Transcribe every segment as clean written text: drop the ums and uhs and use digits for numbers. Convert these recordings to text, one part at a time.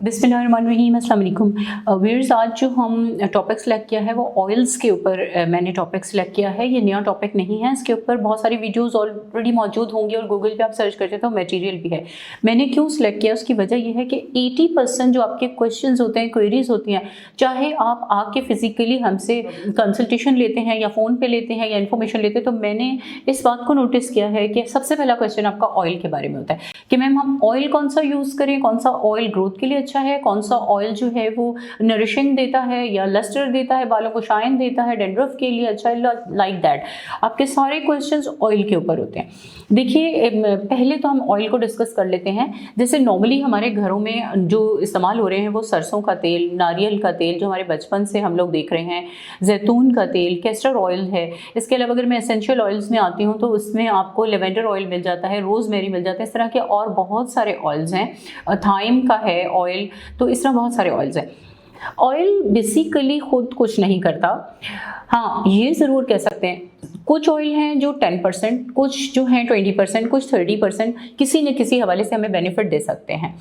बिस्मिल्लाहिर्रहमानिर्रहीम, अस्सलाम वालेकुम व्यूअर्स। आज जो हम टॉपिक सेलेक्ट किया है वो ऑयल्स के ऊपर मैंने टॉपिक सेलेक्ट किया है। ये नया टॉपिक नहीं है, इसके ऊपर बहुत सारी वीडियोस ऑलरेडी मौजूद होंगी और गूगल पे आप सर्च करते तो मटेरियल भी है। मैंने क्यों सिलेक्ट किया, उसकी वजह यह है कि 80% जो आपके क्वेश्चंस होते हैं, क्वेरीज होती हैं, चाहे आप आके फिजिकली हमसे कंसल्टेशन लेते हैं या फ़ोन पे लेते हैं या इन्फॉर्मेशन लेते हैं, तो मैंने इस बात को नोटिस किया है कि सबसे पहला क्वेश्चन आपका ऑयल के बारे में होता है कि मैम हम ऑयल कौन सा यूज़ करें, कौन सा ऑयल ग्रोथ के लिए अच्छा है, कौन सा ऑयल जो है वो नरिशिंग देता है या लस्टर देता है, बालों को शाइन देता है, डेंड्रफ के लिए अच्छा है, लाइक दैट। आपके सारे क्वेश्चंस ऑयल के ऊपर होते हैं। देखिए, पहले तो हम ऑयल को डिस्कस कर लेते हैं। जैसे नॉर्मली हमारे घरों में जो इस्तेमाल हो रहे हैं वो सरसों का तेल, नारियल का तेल जो हमारे बचपन से हम लोग देख रहे हैं, जैतून का तेल, कैस्टर ऑयल है। इसके अलावा अगर मैं एसेंशियल ऑयल्स में आती हूँ तो उसमें आपको लेवेंडर ऑयल मिल जाता है, रोजमेरी मिल जाता है, इस तरह के और बहुत सारे ऑयल्स हैं, थाइम का है ऑयल, तो इस तरह बहुत सारे ऑयल्स हैं। ऑयल बेसिकली खुद कुछ नहीं करता। हाँ, ये ज़रूर कह सकते हैं कुछ ऑयल हैं जो 10%, कुछ जो हैं 20%, कुछ 30% किसी न किसी हवाले से हमें बेनिफिट दे सकते हैं।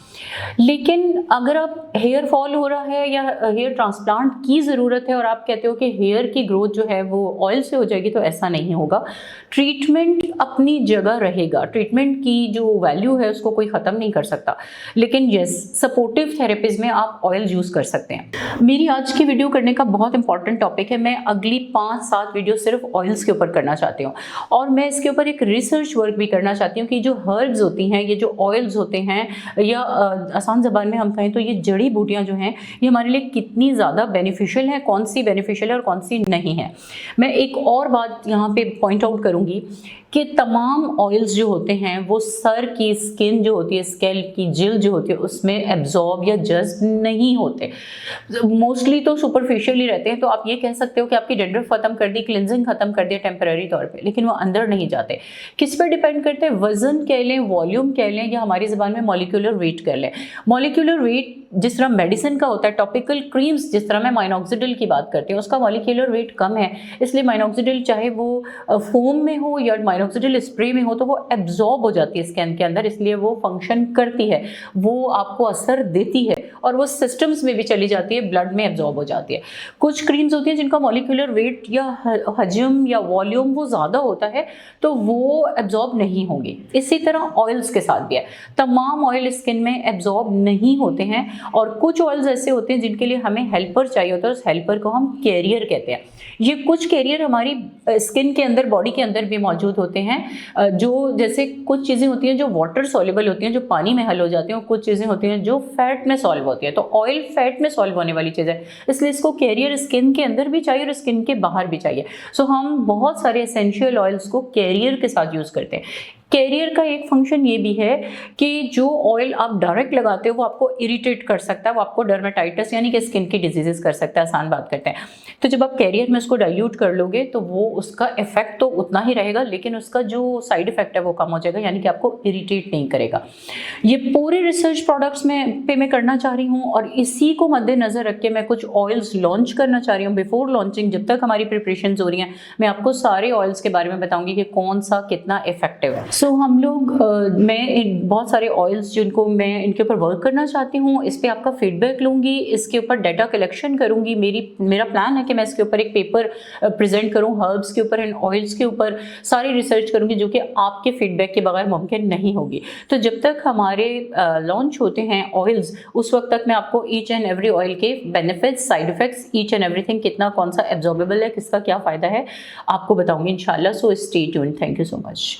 लेकिन अगर आप हेयर फॉल हो रहा है या हेयर ट्रांसप्लांट की ज़रूरत है और आप कहते हो कि हेयर की ग्रोथ जो है वो ऑयल से हो जाएगी, तो ऐसा नहीं होगा। ट्रीटमेंट अपनी जगह रहेगा, ट्रीटमेंट की जो वैल्यू है उसको कोई ख़त्म नहीं कर सकता, लेकिन यस, सपोर्टिव थेरेपीज में आप ऑयल यूज़ कर सकते हैं। मेरी आज की वीडियो करने का बहुत इंपॉर्टेंट टॉपिक है। मैं अगली 5-7 वीडियो सिर्फ ऑयल्स के ऊपर करना चाहती हूँ और मैं इसके ऊपर एक रिसर्च वर्क भी करना चाहती हूँ कि जो हर्ब्स होती हैं, ये जो ऑयल्स होते हैं, या आसान ज़बान में हम कहें तो ये जड़ी बूटियाँ जो हैं, ये हमारे लिए कितनी ज़्यादा बेनिफिशियल है, कौन सी बेनिफिशियल है और कौन सी नहीं है। मैं एक और बात यहाँ पे पॉइंट आउट करूँगी कि तमाम ऑयल्स जो होते हैं वो सर की स्किन जो होती है, स्कैल्प की जिल्द जो होती है, उसमें एब्जॉर्ब या जज्ब नहीं होते। मोस्टली तो सुपरफिशियली रहते हैं। तो आप ये कह सकते हो कि आपकी डेंड्रफ खत्म कर दी, क्लिनजिंग खत्म कर दिया टेम्पररी तौर पे, लेकिन वो अंदर नहीं जाते। किस पर डिपेंड करते हैं? वजन कह लें, वॉल्यूम कह लें, या हमारी ज़बान में मॉलिक्यूलर वेट कर लें। मॉलिक्यूलर वेट जिस तरह मेडिसिन का होता है, टॉपिकल क्रीम्स जिस तरह मैं माइनॉक्सिडिल की बात करती हूँ, उसका मॉलिक्यूलर वेट कम है, इसलिए माइनॉक्सिडिल चाहे वो फोम में हो या माइनॉक्सिडिल स्प्रे में हो तो वो एब्जॉर्ब हो जाती है स्किन के अंदर, इसलिए वो फंक्शन करती है, वो आपको असर देती है और वो सिस्टम्स में भी चली जाती है, ब्लड में एब्जॉर्ब हो जाती है। कुछ क्रीम्स होती हैं जिनका मॉलिक्यूलर वेट या हजम या वॉल्यूम वो ज़्यादा होता है, तो वो एब्जॉर्ब नहीं होंगी। इसी तरह ऑयल्स के साथ भी है, तमाम ऑयल स्किन में एब्जॉर्ब नहीं होते हैं और कुछ ऑयल्स ऐसे होते हैं जिनके लिए हमें हेल्पर चाहिए होता है, उस हेल्पर को हम कैरियर कहते हैं। ये कुछ कैरियर हमारी स्किन के अंदर, बॉडी के अंदर भी मौजूद होते हैं, जो जैसे कुछ चीज़ें होती हैं जो वाटर सॉल्युबल होती हैं, जो पानी में हल हो जाती हैं, और कुछ चीज़ें होती हैं जो फैट में सॉल्व होती है। तो ऑयल फैट में सॉल्व होने वाली चीज़ है, इसलिए इसको कैरियर स्किन के अंदर भी चाहिए और स्किन के बाहर भी चाहिए। सो हम बहुत सारे एसेंशियल ऑयल्स को कैरियर के साथ यूज़ करते हैं। कैरियर का एक फंक्शन ये भी है कि जो ऑयल आप डायरेक्ट लगाते हो वो आपको इरिटेट कर सकता है, वो आपको डर्मेटाइटिस यानी कि स्किन की डिजीजेस कर सकता है, आसान बात करते हैं। तो जब आप कैरियर में उसको डाइल्यूट कर लोगे तो वो उसका इफेक्ट तो उतना ही रहेगा, लेकिन उसका जो साइड इफेक्ट है वो कम हो जाएगा, यानी कि आपको इरिटेट नहीं करेगा। ये पूरे रिसर्च प्रोडक्ट्स में मैं करना चाह रही हूँ और इसी को मद्देनजर रख के मैं कुछ ऑयल्स लॉन्च करना चाह रही हूँ। बिफोर लॉन्चिंग, जब तक हमारी प्रिपरेशन हो रही हैं, मैं आपको सारे ऑयल्स के बारे में बताऊंगी कि कौन सा कितना इफेक्टिव है। सो हम लोग मैं बहुत सारे ऑयल्स जिनको मैं इनके ऊपर वर्क करना चाहती हूँ, इस पर आपका फीडबैक लूँगी, इसके ऊपर डाटा कलेक्शन करूँगी। मेरा प्लान है कि मैं इसके ऊपर एक पेपर प्रेजेंट करूँ, हर्ब्स के ऊपर एंड ऑयल्स के ऊपर सारी रिसर्च करूँगी, जो कि आपके फीडबैक के बगैर मुमकिन नहीं होगी। तो जब तक हमारे लॉन्च होते हैं ऑयल्स, उस वक्त तक मैं आपको ईच एंड एवरी ऑयल के benefits, side effects, each and everything, कितना कौन सा एब्जॉर्बेबल है, किसका क्या फ़ायदा है, आपको बताऊँगी इंशाल्लाह। So stay tuned. Thank you so much.